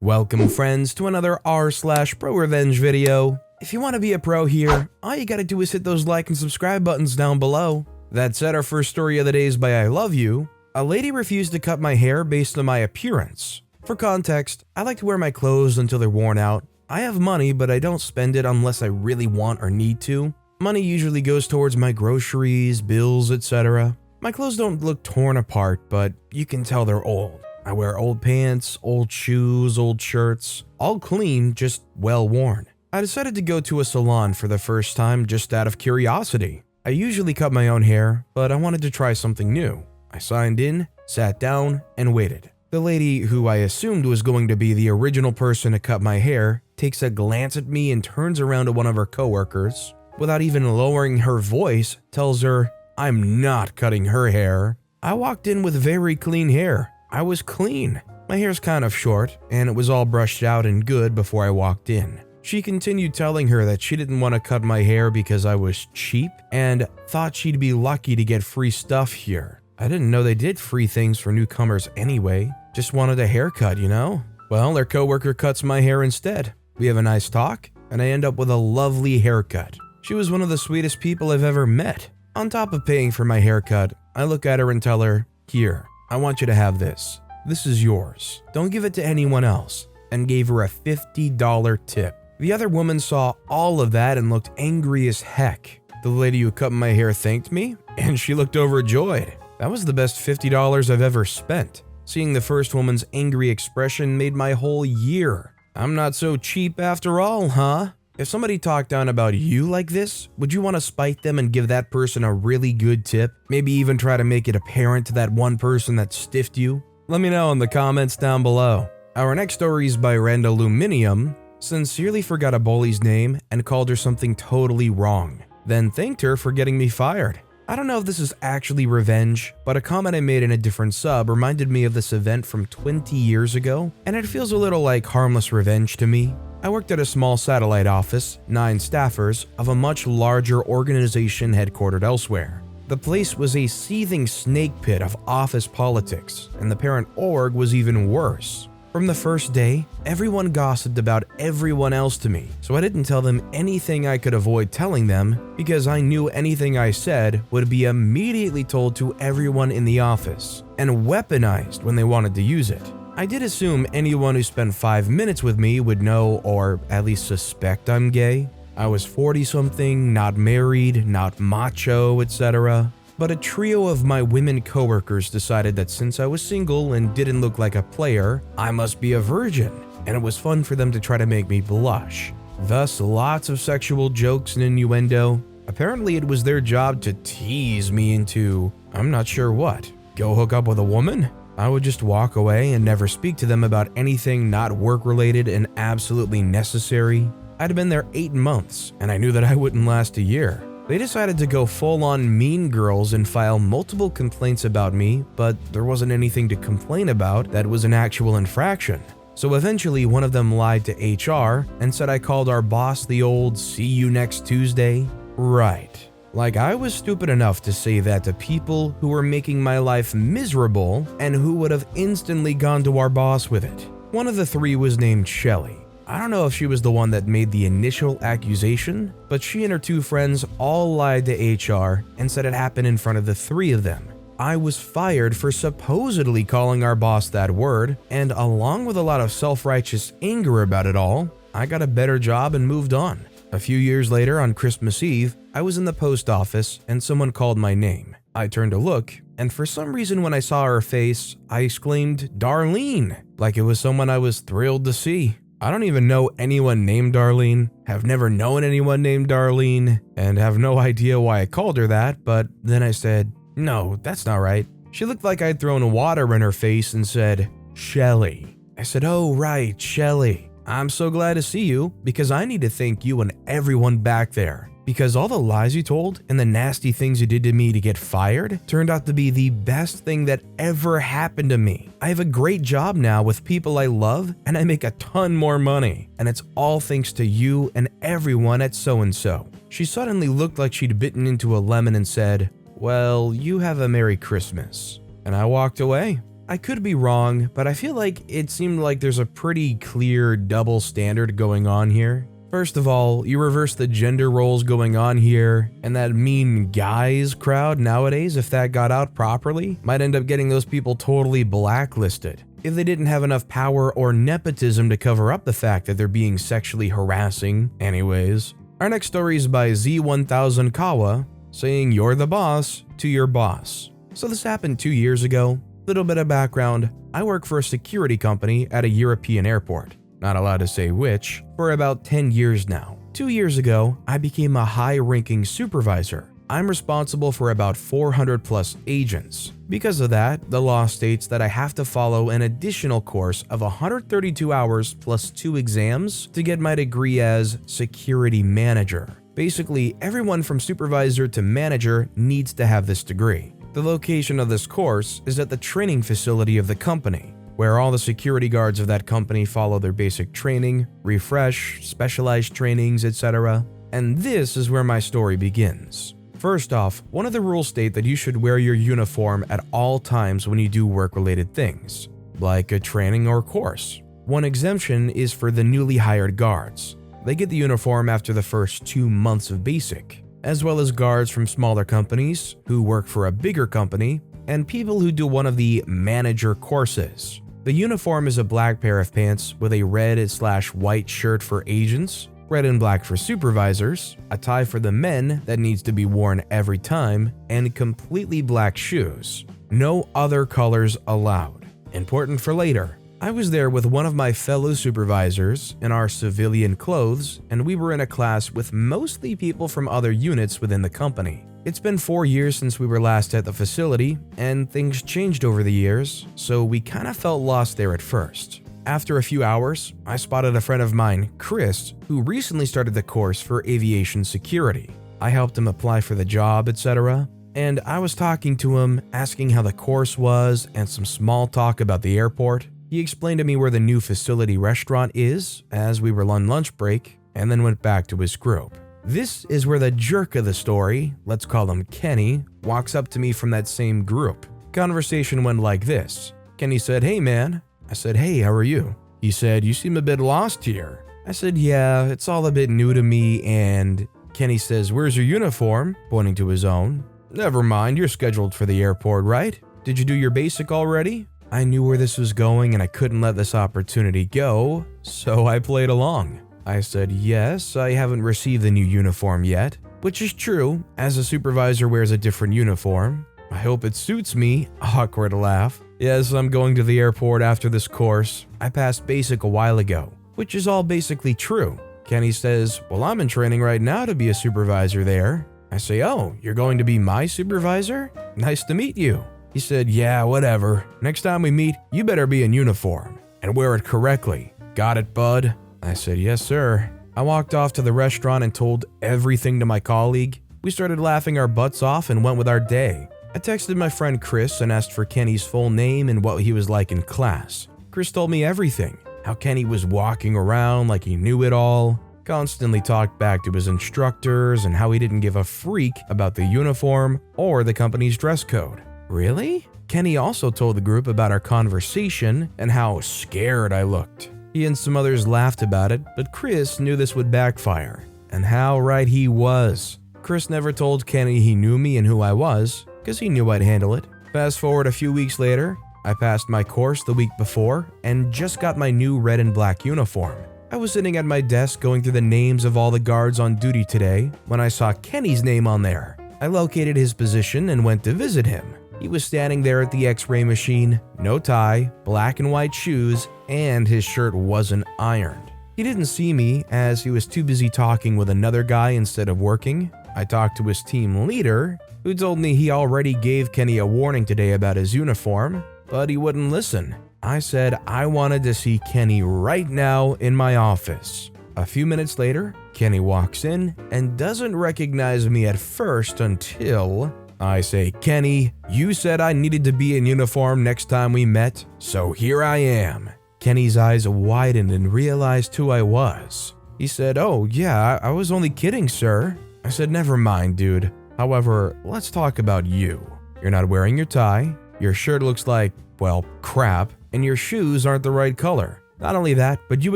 Welcome friends to another r/ProRevenge video. If you want to be a pro here, all you gotta do is hit those like and subscribe buttons down below. That said, our first story of the day is by I Love You. A lady refused to cut my hair based on my appearance. For context, I like to wear my clothes until they're worn out. I have money, but I don't spend it unless I really want or need to. Money usually goes towards my groceries, bills, etc. My clothes don't look torn apart, but you can tell they're old. I wear old pants, old shoes, old shirts, all clean, just well worn. I decided to go to a salon for the first time just out of curiosity. I usually cut my own hair, but I wanted to try something new. I signed in, sat down, and waited. The lady, who I assumed was going to be the original person to cut my hair, takes a glance at me and turns around to one of her coworkers. Without even lowering her voice, tells her, I'm not cutting her hair. I walked in with very clean hair. I was clean. My hair's kind of short, and it was all brushed out and good before I walked in. She continued telling her that she didn't want to cut my hair because I was cheap and thought she'd be lucky to get free stuff here. I didn't know they did free things for newcomers anyway. Just wanted a haircut, you know? Well, their coworker cuts my hair instead. We have a nice talk, and I end up with a lovely haircut. She was one of the sweetest people I've ever met. On top of paying for my haircut, I look at her and tell her, here, I want you to have this. This is yours. Don't give it to anyone else. And gave her a $50 tip. The other woman saw all of that and looked angry as heck. The lady who cut my hair thanked me, and she looked overjoyed. That was the best $50 I've ever spent. Seeing the first woman's angry expression made my whole year. I'm not so cheap after all, huh? If somebody talked down about you like this, would you want to spite them and give that person a really good tip? Maybe even try to make it apparent to that one person that stiffed you? Let me know in the comments down below. Our next story is by Randaluminium. Sincerely forgot a bully's name and called her something totally wrong. Then thanked her for getting me fired. I don't know if this is actually revenge, but a comment I made in a different sub reminded me of this event from 20 years ago, and it feels a little like harmless revenge to me. I worked at a small satellite office, 9 staffers, of a much larger organization headquartered elsewhere. The place was a seething snake pit of office politics, and the parent org was even worse. From the first day, everyone gossiped about everyone else to me, so I didn't tell them anything I could avoid telling them because I knew anything I said would be immediately told to everyone in the office and weaponized when they wanted to use it. I did assume anyone who spent 5 minutes with me would know or at least suspect I'm gay. I was 40-something, not married, not macho, etc. But a trio of my women coworkers decided that since I was single and didn't look like a player, I must be a virgin, and it was fun for them to try to make me blush. Thus, lots of sexual jokes and innuendo. Apparently, it was their job to tease me into, I'm not sure what, go hook up with a woman? I would just walk away and never speak to them about anything not work-related and absolutely necessary. I'd been there 8 months, and I knew that I wouldn't last a year. They decided to go full-on mean girls and file multiple complaints about me, but there wasn't anything to complain about that was an actual infraction. So eventually one of them lied to HR and said I called our boss the old "see you next Tuesday." Right. Like I was stupid enough to say that to people who were making my life miserable and who would have instantly gone to our boss with it. One of the 3 was named Shelly. I don't know if she was the one that made the initial accusation, but she and her 2 friends all lied to HR and said it happened in front of the 3 of them. I was fired for supposedly calling our boss that word, and along with a lot of self-righteous anger about it all, I got a better job and moved on. A few years later, on Christmas Eve, I was in the post office and someone called my name. I turned to look, and for some reason when I saw her face, I exclaimed, "Darlene," like it was someone I was thrilled to see. I don't even know anyone named Darlene, have never known anyone named Darlene, and have no idea why I called her that, but then I said, no, that's not right. She looked like I'd thrown water in her face and said, Shelly. I said, oh right, Shelly. I'm so glad to see you because I need to thank you and everyone back there. Because all the lies you told and the nasty things you did to me to get fired turned out to be the best thing that ever happened to me. I have a great job now with people I love and I make a ton more money. And it's all thanks to you and everyone at so-and-so. She suddenly looked like she'd bitten into a lemon and said, well, you have a Merry Christmas. And I walked away. I could be wrong, but I feel like it seemed like there's a pretty clear double standard going on here. First of all, you reverse the gender roles going on here, and that mean guys crowd nowadays, if that got out properly, might end up getting those people totally blacklisted if they didn't have enough power or nepotism to cover up the fact that they're being sexually harassing anyways. Our next story is by Z1000 Kawa, saying you're the boss to your boss. So this happened 2 years ago. Little bit of background, I work for a security company at a European airport. Not allowed to say which, for about 10 years now. 2 years ago, I became a high-ranking supervisor. I'm responsible for about 400 plus agents. Because of that, the law states that I have to follow an additional course of 132 hours plus 2 exams to get my degree as security manager. Basically, everyone from supervisor to manager needs to have this degree. The location of this course is at the training facility of the company, where all the security guards of that company follow their basic training, refresh, specialized trainings, etc. And this is where my story begins. First off, one of the rules state that you should wear your uniform at all times when you do work-related things, like a training or course. One exemption is for the newly hired guards. They get the uniform after the first 2 months of basic, as well as guards from smaller companies who work for a bigger company, and people who do one of the manager courses. The uniform is a black pair of pants with a red/white shirt for agents, red and black for supervisors, a tie for the men that needs to be worn every time, and completely black shoes. No other colors allowed. Important for later. I was there with one of my fellow supervisors in our civilian clothes, and we were in a class with mostly people from other units within the company. It's been 4 years since we were last at the facility, and things changed over the years, so we kind of felt lost there at first. After a few hours, I spotted a friend of mine, Chris, who recently started the course for aviation security. I helped him apply for the job, etc., and I was talking to him, asking how the course was, and some small talk about the airport. He explained to me where the new facility restaurant is as we were on lunch break, and then went back to his group. This is where the jerk of the story, let's call him Kenny, walks up to me from that same group. Conversation went like this. Kenny said, "Hey man." I said, "Hey, how are you?" He said, "You seem a bit lost here." I said, "Yeah, it's all a bit new to me," and Kenny says, "Where's your uniform?" pointing to his own. "Never mind, you're scheduled for the airport, right? Did you do your basic already?" I knew where this was going and I couldn't let this opportunity go, so I played along. I said, "Yes, I haven't received the new uniform yet," which is true, as a supervisor wears a different uniform. "I hope it suits me," awkward laugh. "Yes, I'm going to the airport after this course. I passed basic a while ago," which is all basically true. Kenny says, "Well, I'm in training right now to be a supervisor there." I say, "Oh, you're going to be my supervisor? Nice to meet you." He said, "Yeah, whatever. Next time we meet, you better be in uniform and wear it correctly. Got it, bud?" I said, "Yes, sir." I walked off to the restaurant and told everything to my colleague. We started laughing our butts off and went with our day. I texted my friend Chris and asked for Kenny's full name and what he was like in class. Chris told me everything. How Kenny was walking around like he knew it all, constantly talked back to his instructors, and how he didn't give a freak about the uniform or the company's dress code. Really? Kenny also told the group about our conversation and how scared I looked. He and some others laughed about it, but Chris knew this would backfire. And how right he was. Chris never told Kenny he knew me and who I was, because he knew I'd handle it. Fast forward a few weeks later, I passed my course the week before and just got my new red and black uniform. I was sitting at my desk going through the names of all the guards on duty today when I saw Kenny's name on there. I located his position and went to visit him. He was standing there at the X-ray machine, no tie, black and white shoes, and his shirt wasn't ironed. He didn't see me as he was too busy talking with another guy instead of working. I talked to his team leader, who told me he already gave Kenny a warning today about his uniform, but he wouldn't listen. I said I wanted to see Kenny right now in my office. A few minutes later, Kenny walks in and doesn't recognize me at first until I say, "Kenny, you said I needed to be in uniform next time we met, so here I am." Kenny's eyes widened and realized who I was. He said, "Oh yeah, I was only kidding, sir." I said, "Never mind, dude. However, let's talk about you. You're not wearing your tie. Your shirt looks like, well, crap, and your shoes aren't the right color. Not only that, but you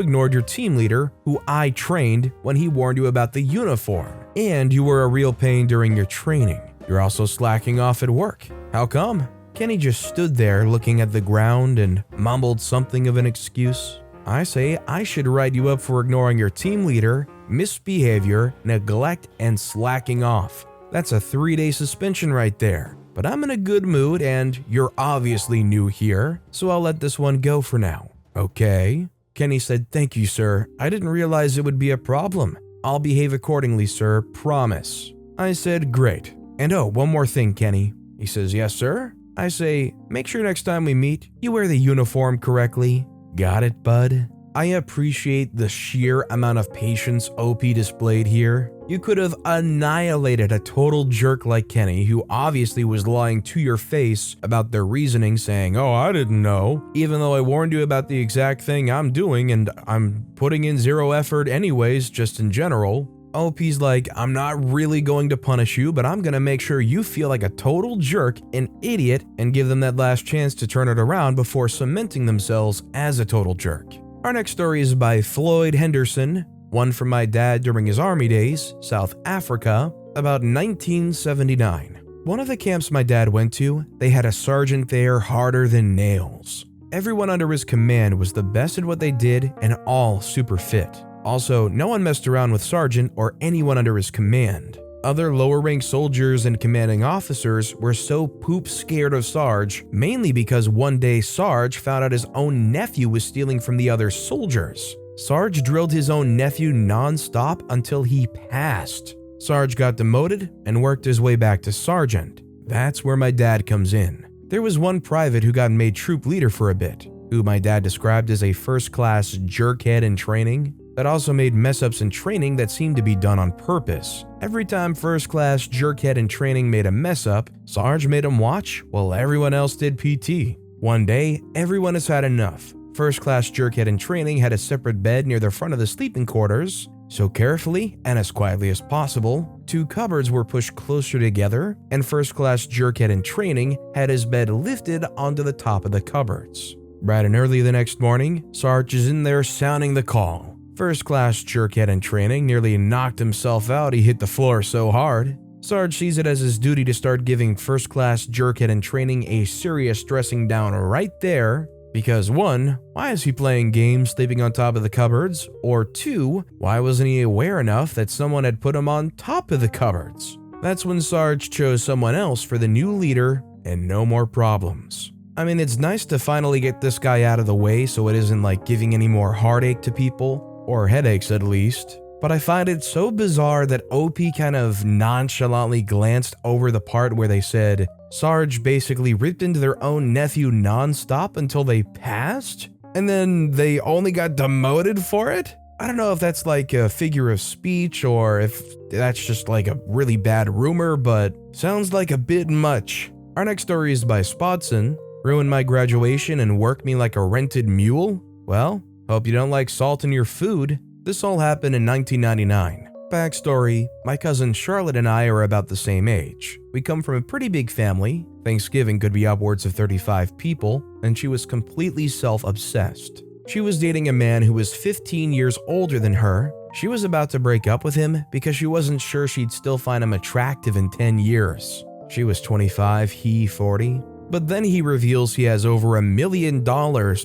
ignored your team leader, who I trained, when he warned you about the uniform. And you were a real pain during your training. You're also slacking off at work. How come? Kenny just stood there looking at the ground and mumbled something of an excuse. I say I should write you up for ignoring your team leader, misbehavior, neglect, and slacking off. That's a 3-day suspension right there. But I'm in a good mood and you're obviously new here, so I'll let this one go for now. Okay? Kenny said, "Thank you, sir. I didn't realize it would be a problem. I'll behave accordingly, sir. Promise." I said, "Great. And oh, one more thing, Kenny." He says, "Yes, sir?" I say, "Make sure next time we meet, you wear the uniform correctly." Got it, bud? I appreciate the sheer amount of patience OP displayed here. You could have annihilated a total jerk like Kenny, who obviously was lying to your face about their reasoning, saying, "Oh, I didn't know," even though I warned you about the exact thing I'm doing and I'm putting in zero effort anyways, just in general. OP's like, "I'm not really going to punish you, but I'm gonna make sure you feel like a total jerk, an idiot, and give them that last chance to turn it around before cementing themselves as a total jerk." Our next story is by Floyd Henderson, one from my dad during his army days, South Africa, about 1979. One of the camps my dad went to, they had a sergeant there harder than nails. Everyone under his command was the best at what they did and all super fit. Also, no one messed around with Sergeant or anyone under his command. Other lower-ranked soldiers and commanding officers were so poop scared of Sarge, mainly because one day Sarge found out his own nephew was stealing from the other soldiers. Sarge drilled his own nephew non-stop until he passed. Sarge got demoted and worked his way back to Sergeant. That's where my dad comes in. There was one private who got made troop leader for a bit, who my dad described as a first-class jerkhead in training, that also made mess-ups in training that seemed to be done on purpose. Every time first-class jerkhead in training made a mess-up, Sarge made him watch while everyone else did PT. One day, everyone has had enough. First-class jerkhead in training had a separate bed near the front of the sleeping quarters, so carefully and as quietly as possible, 2 cupboards were pushed closer together, and first-class jerkhead in training had his bed lifted onto the top of the cupboards. Bright and early the next morning, Sarge is in there sounding the call. First-class jerkhead in training nearly knocked himself out, he hit the floor so hard. Sarge sees it as his duty to start giving first-class jerkhead in training a serious dressing down right there, because 1, why is he playing games sleeping on top of the cupboards? Or 2, why wasn't he aware enough that someone had put him on top of the cupboards? That's when Sarge chose someone else for the new leader and no more problems. I mean, it's nice to finally get this guy out of the way so it isn't like giving any more heartache to people. Or headaches at least, but I find it so bizarre that OP kind of nonchalantly glanced over the part where they said Sarge basically ripped into their own nephew non-stop until they passed, and then they only got demoted for it? I don't know if that's like a figure of speech or if that's just like a really bad rumor, but sounds like a bit much. Our next story is by Spotson. Ruined my graduation and worked me like a rented mule? Well, hope you don't like salt in your food. This all happened in 1999. Backstory, my cousin Charlotte and I are about the same age. We come from a pretty big family. Thanksgiving could be upwards of 35 people, and she was completely self-obsessed. She was dating a man who was 15 years older than her. She was about to break up with him because she wasn't sure she'd still find him attractive in 10 years. She was 25, he 40. But then he reveals he has over $1 million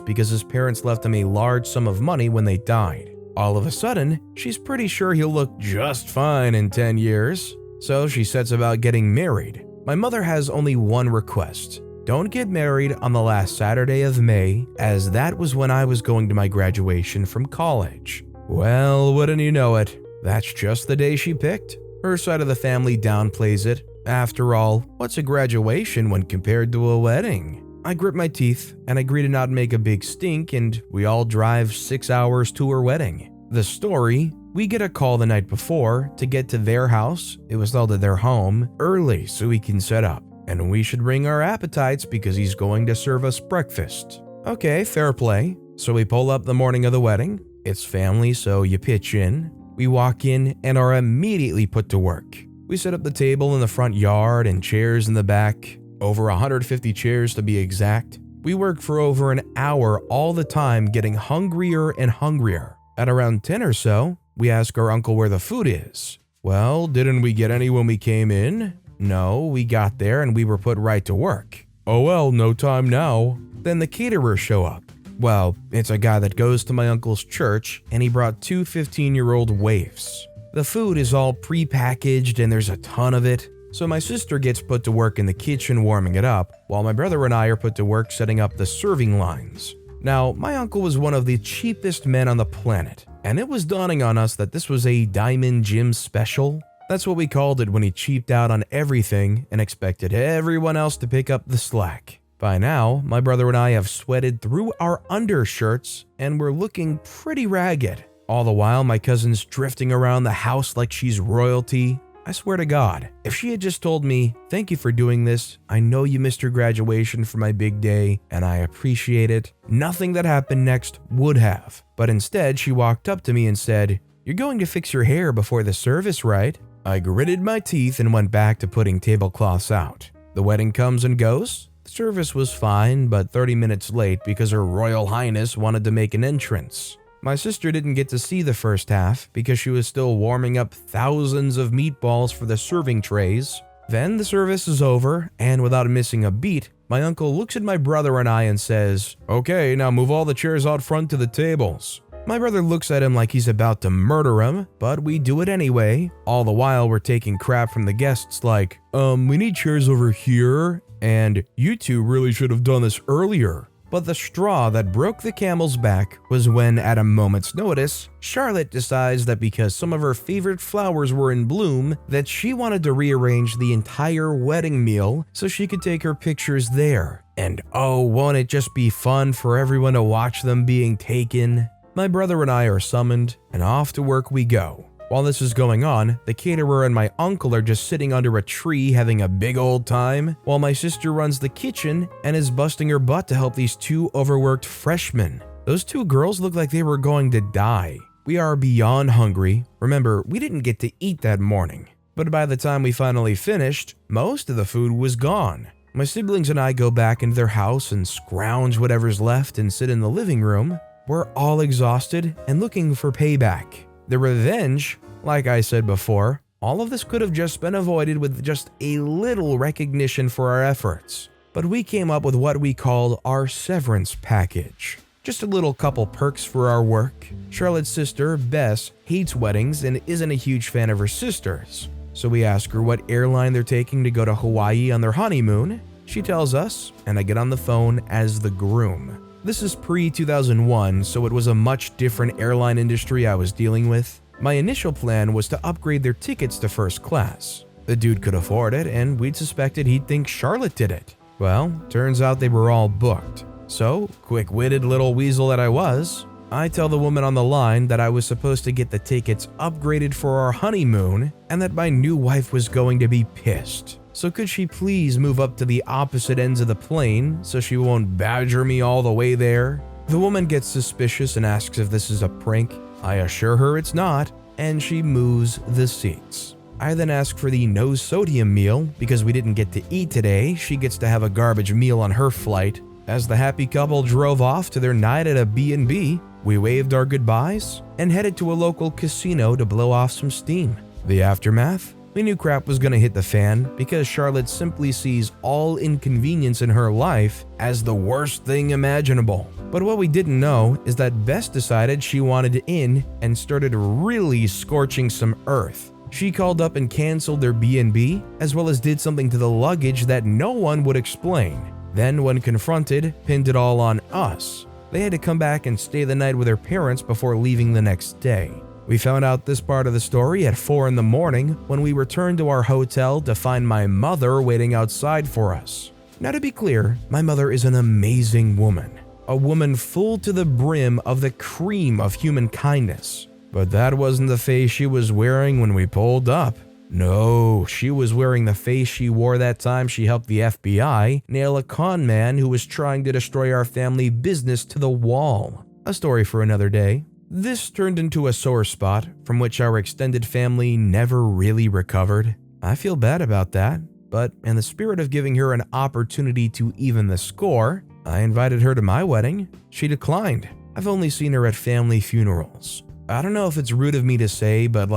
because his parents left him a large sum of money when they died. All of a sudden, she's pretty sure he'll look just fine in 10 years. So she sets about getting married. My mother has only one request. Don't get married on the last Saturday of May, as that was when I was going to my graduation from college. Well, wouldn't you know it, that's just the day she picked. Her side of the family downplays it. After all, what's a graduation when compared to a wedding? I grit my teeth and agree to not make a big stink, and we all drive 6 hours to her wedding. The story, we get a call the night before to get to their house, it was held at their home, early so we can set up. And we should bring our appetites because he's going to serve us breakfast. Okay, fair play. So we pull up the morning of the wedding. It's family, so you pitch in. We walk in and are immediately put to work. We set up the table in the front yard and chairs in the back, over 150 chairs to be exact. We worked for over an hour all the time, getting hungrier and hungrier. At around 10 or so, we ask our uncle where the food is. Well, didn't we get any when we came in? No, we got there and we were put right to work. Oh well, no time now. Then the caterers show up. Well, it's a guy that goes to my uncle's church and he brought two 15-year-old waifs. The food is all pre-packaged and there's a ton of it. So my sister gets put to work in the kitchen warming it up, while my brother and I are put to work setting up the serving lines. Now, my uncle was one of the cheapest men on the planet, and it was dawning on us that this was a Diamond Jim special. That's what we called it when he cheaped out on everything and expected everyone else to pick up the slack. By now, my brother and I have sweated through our undershirts and we're looking pretty ragged. All the while, my cousin's drifting around the house like she's royalty. I swear to God, if she had just told me, "Thank you for doing this, I know you missed your graduation for my big day, and I appreciate it," nothing that happened next would have. But instead, she walked up to me and said, "You're going to fix your hair before the service, right?" I gritted my teeth and went back to putting tablecloths out. The wedding comes and goes. The service was fine, but 30 minutes late because Her Royal Highness wanted to make an entrance. My sister didn't get to see the first half because she was still warming up thousands of meatballs for the serving trays. Then the service is over, and without missing a beat, my uncle looks at my brother and I and says, "Okay, now move all the chairs out front to the tables." My brother looks at him like he's about to murder him, but we do it anyway. All the while we're taking crap from the guests like, we need chairs over here, and "you two really should have done this earlier." But the straw that broke the camel's back was when, at a moment's notice, Charlotte decides that because some of her favorite flowers were in bloom, that she wanted to rearrange the entire wedding meal so she could take her pictures there. And oh, won't it just be fun for everyone to watch them being taken? My brother and I are summoned, and off to work we go. While this is going on, the caterer and my uncle are just sitting under a tree having a big old time, while my sister runs the kitchen and is busting her butt to help these two overworked freshmen. Those two girls look like they were going to die. We are beyond hungry. Remember, we didn't get to eat that morning. But by the time we finally finished, most of the food was gone. My siblings and I go back into their house and scrounge whatever's left and sit in the living room. We're all exhausted and looking for payback. The revenge, like I said before, all of this could have just been avoided with just a little recognition for our efforts. But we came up with what we called our severance package. Just a little couple perks for our work. Charlotte's sister, Bess, hates weddings and isn't a huge fan of her sister's. So we ask her what airline they're taking to go to Hawaii on their honeymoon. She tells us, and I get on the phone as the groom. This is pre-2001, so it was a much different airline industry I was dealing with. My initial plan was to upgrade their tickets to first class. The dude could afford it, and we'd suspected he'd think Charlotte did it. Well, turns out they were all booked. So, quick-witted little weasel that I was, I tell the woman on the line that I was supposed to get the tickets upgraded for our honeymoon, and that my new wife was going to be pissed. So could she please move up to the opposite ends of the plane so she won't badger me all the way there? The woman gets suspicious and asks if this is a prank. I assure her it's not, and she moves the seats. I then ask for the no sodium meal because we didn't get to eat today. She gets to have a garbage meal on her flight. As the happy couple drove off to their night at a B&B, we waved our goodbyes and headed to a local casino to blow off some steam. The aftermath? We knew crap was gonna hit the fan because Charlotte simply sees all inconvenience in her life as the worst thing imaginable. But what we didn't know is that Bess decided she wanted in and started really scorching some earth. She called up and canceled their B&B, as well as did something to the luggage that no one would explain. Then, when confronted, pinned it all on us. They had to come back and stay the night with their parents before leaving the next day. We found out this part of the story at 4 in the morning when we returned to our hotel to find my mother waiting outside for us. Now, to be clear, my mother is an amazing woman. A woman full to the brim of the cream of human kindness. But that wasn't the face she was wearing when we pulled up. No, she was wearing the face she wore that time she helped the FBI nail a con man who was trying to destroy our family business to the wall. A story for another day. This turned into a sore spot from which our extended family never really recovered. I feel bad about that, but in the spirit of giving her an opportunity to even the score, I invited her to my wedding. She declined. I've only seen her at family funerals. I don't know if it's rude of me to say, but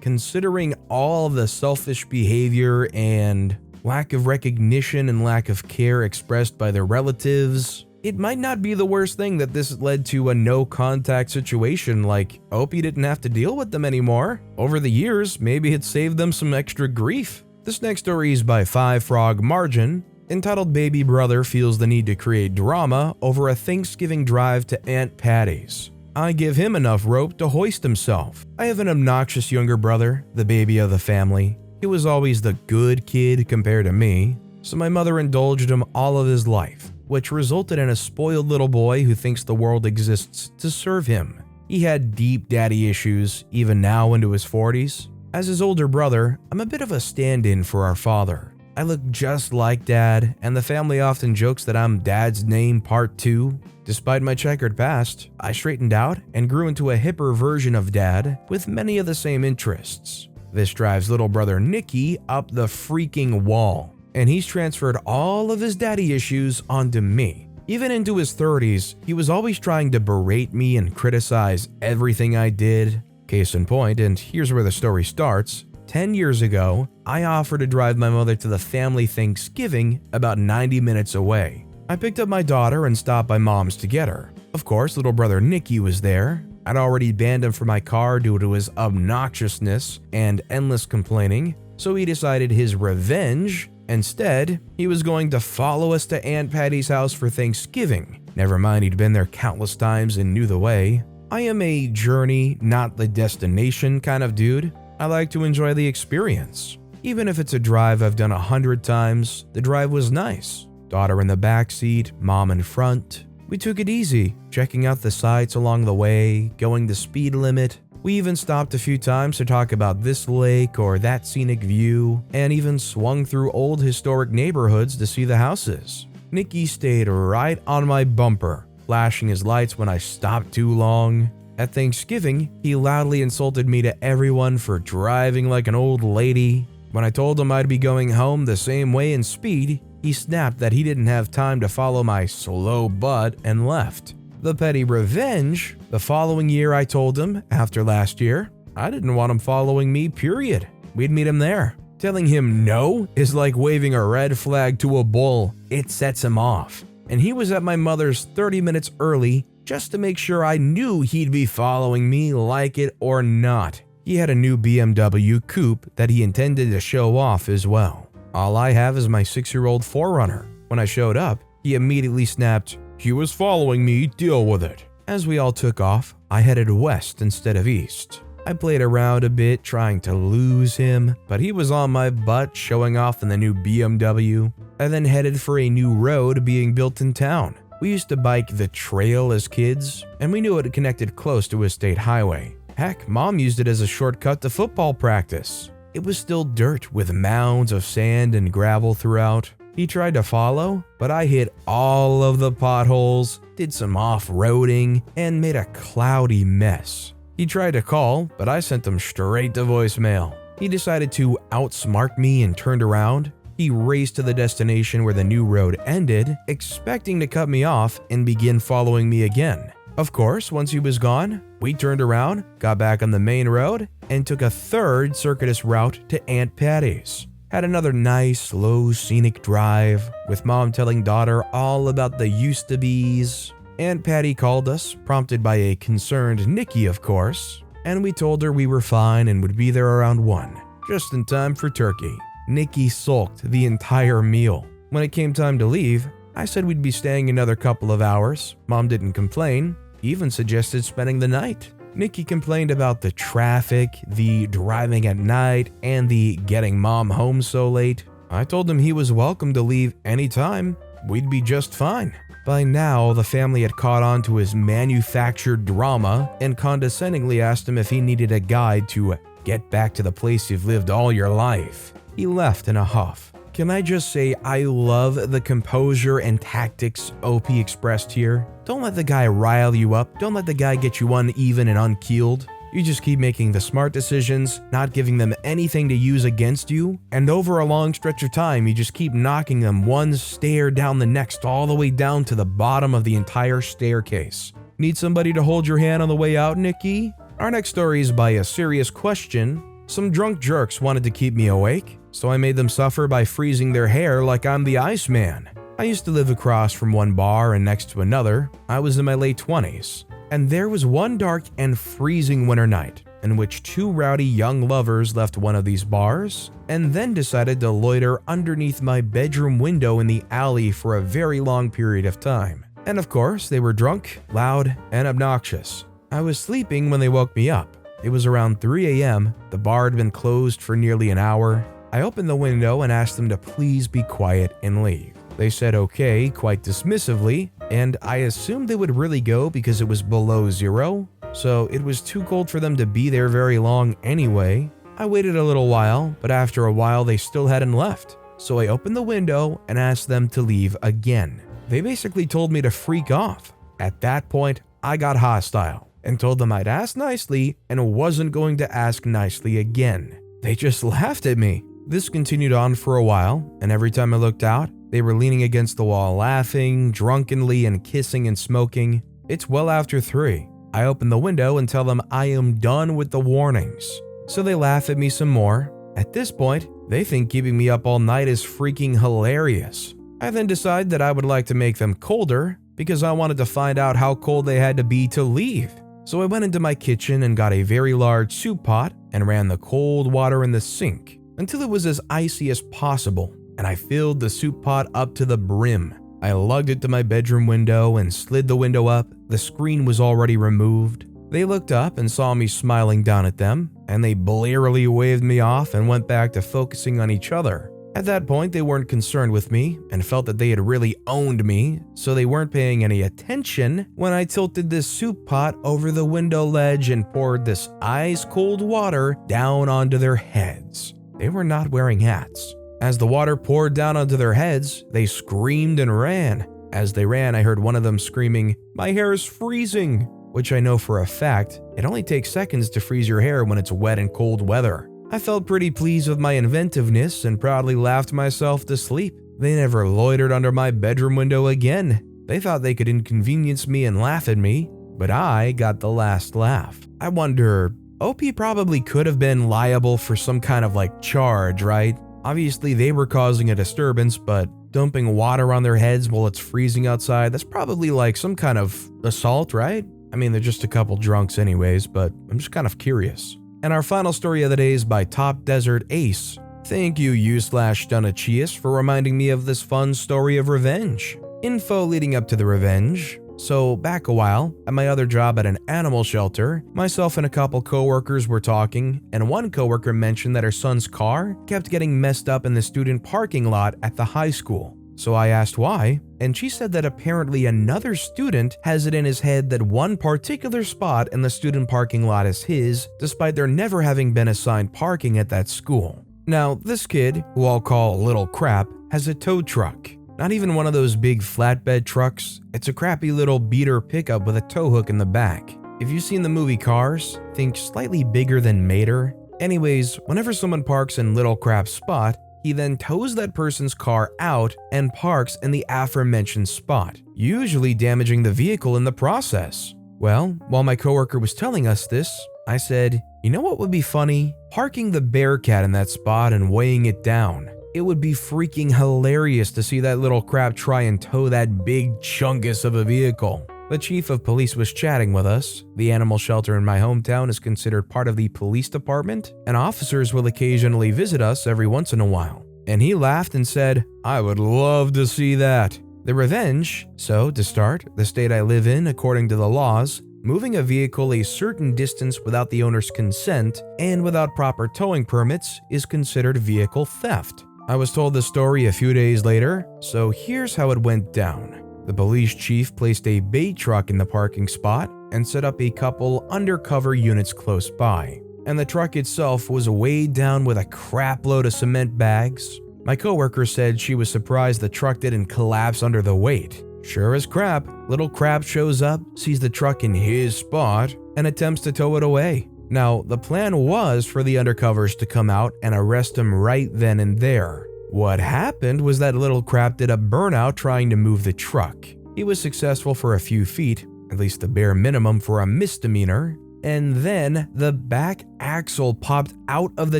considering all of the selfish behavior and lack of recognition and lack of care expressed by their relatives, it might not be the worst thing that this led to a no-contact situation. Hope you didn't have to deal with them anymore. Over the years, maybe it saved them some extra grief. This next story is by 5 Frog Margin, entitled Baby Brother Feels the Need to Create Drama Over a Thanksgiving Drive to Aunt Patty's. I give him enough rope to hoist himself. I have an obnoxious younger brother, the baby of the family. He was always the good kid compared to me, so my mother indulged him all of his life, which resulted in a spoiled little boy who thinks the world exists to serve him. He had deep daddy issues, even now into his 40s. As his older brother, I'm a bit of a stand-in for our father. I look just like Dad, and the family often jokes that I'm Dad's name part 2. Despite my checkered past, I straightened out and grew into a hipper version of Dad with many of the same interests. This drives little brother Nicky up the freaking wall, and he's transferred all of his daddy issues onto me. Even into his 30s, he was always trying to berate me and criticize everything I did. Case in point, and here's where the story starts. 10 years ago, I offered to drive my mother to the family Thanksgiving about 90 minutes away. I picked up my daughter and stopped by Mom's to get her. Of course, little brother Nicky was there. I'd already banned him from my car due to his obnoxiousness and endless complaining, so he decided his revenge. Instead, he was going to follow us to Aunt Patty's house for Thanksgiving. Never mind, he'd been there countless times and knew the way. I am a journey, not the destination kind of dude. I like to enjoy the experience. Even if it's a drive I've done 100 times, the drive was nice. Daughter in the back seat, mom in front. We took it easy, checking out the sights along the way, going the speed limit. We even stopped a few times to talk about this lake or that scenic view, and even swung through old historic neighborhoods to see the houses. Nicky stayed right on my bumper, flashing his lights when I stopped too long. At Thanksgiving, he loudly insulted me to everyone for driving like an old lady. When I told him I'd be going home the same way in speed, he snapped that he didn't have time to follow my slow butt and left. The petty revenge, the following year I told him, after last year, I didn't want him following me, period. We'd meet him there. Telling him no is like waving a red flag to a bull. It sets him off. And he was at my mother's 30 minutes early just to make sure I knew he'd be following me, like it or not. He had a new BMW coupe that he intended to show off as well. All I have is my 6-year-old 4Runner. When I showed up, he immediately snapped, "He was following me, deal with it." As we all took off, I headed west instead of east. I played around a bit trying to lose him, but he was on my butt showing off in the new BMW. I then headed for a new road being built in town. We used to bike the trail as kids, and we knew it connected close to a state highway. Heck, Mom used it as a shortcut to football practice. It was still dirt with mounds of sand and gravel throughout. He tried to follow, but I hit all of the potholes, did some off-roading, and made a cloudy mess. He tried to call, but I sent him straight to voicemail. He decided to outsmart me and turned around. He raced to the destination where the new road ended, expecting to cut me off and begin following me again. Of course, once he was gone, we turned around, got back on the main road, and took a third circuitous route to Aunt Patty's. Had another nice, slow, scenic drive, with Mom telling daughter all about the used-to-be's. Aunt Patty called us, prompted by a concerned Nicky, of course, and we told her we were fine and would be there around 1, just in time for turkey. Nicky sulked the entire meal. When it came time to leave, I said we'd be staying another couple of hours. Mom didn't complain, even suggested spending the night. Nicky complained about the traffic, the driving at night, and the getting Mom home so late. I told him he was welcome to leave anytime. We'd be just fine. By now, the family had caught on to his manufactured drama and condescendingly asked him if he needed a guide to get back to the place you've lived all your life. He left in a huff. Can I just say I love the composure and tactics OP expressed here? Don't let the guy rile you up. Don't let the guy get you uneven and unkeeled. You just keep making the smart decisions, not giving them anything to use against you, and over a long stretch of time, you just keep knocking them one stair down the next all the way down to the bottom of the entire staircase. Need somebody to hold your hand on the way out, Nikki? Our next story is by a serious question. Some drunk jerks wanted to keep me awake, so I made them suffer by freezing their hair like I'm the Iceman. I used to live across from one bar and next to another. I was in my late 20s. And there was one dark and freezing winter night in which two rowdy young lovers left one of these bars and then decided to loiter underneath my bedroom window in the alley for a very long period of time. And of course, they were drunk, loud, and obnoxious. I was sleeping when they woke me up. It was around 3 a.m. The bar had been closed for nearly an hour. I opened the window and asked them to please be quiet and leave. They said okay quite dismissively, and I assumed they would really go because it was below zero, so it was too cold for them to be there very long anyway. I waited a little while, but after a while they still hadn't left, so I opened the window and asked them to leave again. They basically told me to freak off. At that point, I got hostile and told them I'd asked nicely and wasn't going to ask nicely again. They just laughed at me. This continued on for a while, and every time I looked out, they were leaning against the wall laughing, drunkenly, and kissing and smoking. It's well after 3. I open the window and tell them I am done with the warnings. So they laugh at me some more. At this point, they think keeping me up all night is freaking hilarious. I then decide that I would like to make them colder because I wanted to find out how cold they had to be to leave. So I went into my kitchen and got a very large soup pot and ran the cold water in the sink until it was as icy as possible, and I filled the soup pot up to the brim. I lugged it to my bedroom window and slid the window up. The screen was already removed. They looked up and saw me smiling down at them, and they blearily waved me off and went back to focusing on each other. At that point, they weren't concerned with me and felt that they had really owned me, so they weren't paying any attention when I tilted this soup pot over the window ledge and poured this ice-cold water down onto their heads. They were not wearing hats. As the water poured down onto their heads, they screamed and ran. As they ran, I heard one of them screaming, "My hair is freezing," which I know for a fact, it only takes seconds to freeze your hair when it's wet in cold weather. I felt pretty pleased with my inventiveness and proudly laughed myself to sleep. They never loitered under my bedroom window again. They thought they could inconvenience me and laugh at me, but I got the last laugh. I wonder, OP probably could have been liable for some kind of charge, right? Obviously they were causing a disturbance, but dumping water on their heads while it's freezing outside, that's probably some kind of assault, right? I mean, they're just a couple drunks anyways, but I'm just kind of curious. And our final story of the day is by Top Desert Ace. Thank you, u/Donachius, for reminding me of this fun story of revenge. Info leading up to the revenge. So back a while, at my other job at an animal shelter, myself and a couple coworkers were talking, and one coworker mentioned that her son's car kept getting messed up in the student parking lot at the high school. So I asked why, and she said that apparently another student has it in his head that one particular spot in the student parking lot is his, despite there never having been assigned parking at that school. Now, this kid, who I'll call Little Crap, has a tow truck. Not even one of those big flatbed trucks, it's a crappy little beater pickup with a tow hook in the back. If you've seen the movie Cars, think slightly bigger than Mater. Anyways, whenever someone parks in Little Crap's spot, he then tows that person's car out and parks in the aforementioned spot, usually damaging the vehicle in the process. Well, while my coworker was telling us this, I said, you know what would be funny? Parking the Bearcat in that spot and weighing it down. It would be freaking hilarious to see that Little Crap try and tow that big chungus of a vehicle. The chief of police was chatting with us. The animal shelter in my hometown is considered part of the police department, and officers will occasionally visit us every once in a while. And he laughed and said, I would love to see that. The revenge. So, to start, the state I live in, according to the laws, moving a vehicle a certain distance without the owner's consent and without proper towing permits is considered vehicle theft. I was told the story a few days later, so here's how it went down. The police chief placed a bait truck in the parking spot and set up a couple undercover units close by, and the truck itself was weighed down with a crap load of cement bags. My coworker said she was surprised the truck didn't collapse under the weight. Sure as crap, Little Crap shows up, sees the truck in his spot, and attempts to tow it away. Now, the plan was for the undercovers to come out and arrest him right then and there. What happened was that little crap did a burnout trying to move the truck. He was successful for a few feet, at least the bare minimum for a misdemeanor, and then the back axle popped out of the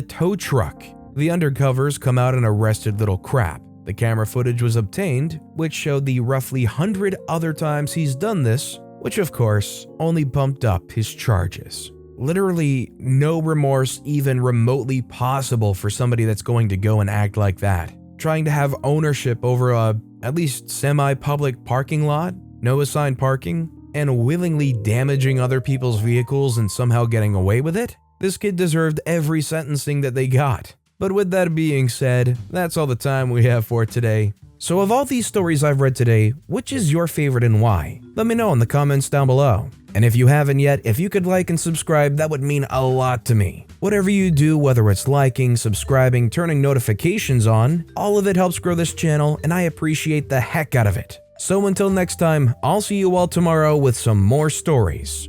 tow truck. The undercovers come out and arrested little crap. The camera footage was obtained, which showed the roughly 100 other times he's done this, which of course only bumped up his charges. Literally no remorse even remotely possible for somebody that's going to go and act like that. Trying to have ownership over a at least semi-public parking lot, no assigned parking, and willingly damaging other people's vehicles and somehow getting away with it? This kid deserved every sentencing that they got. But with that being said, that's all the time we have for today. So of all these stories I've read today, which is your favorite and why? Let me know in the comments down below. And if you haven't yet, if you could like and subscribe, that would mean a lot to me. Whatever you do, whether it's liking, subscribing, turning notifications on, all of it helps grow this channel and I appreciate the heck out of it. So until next time, I'll see you all tomorrow with some more stories.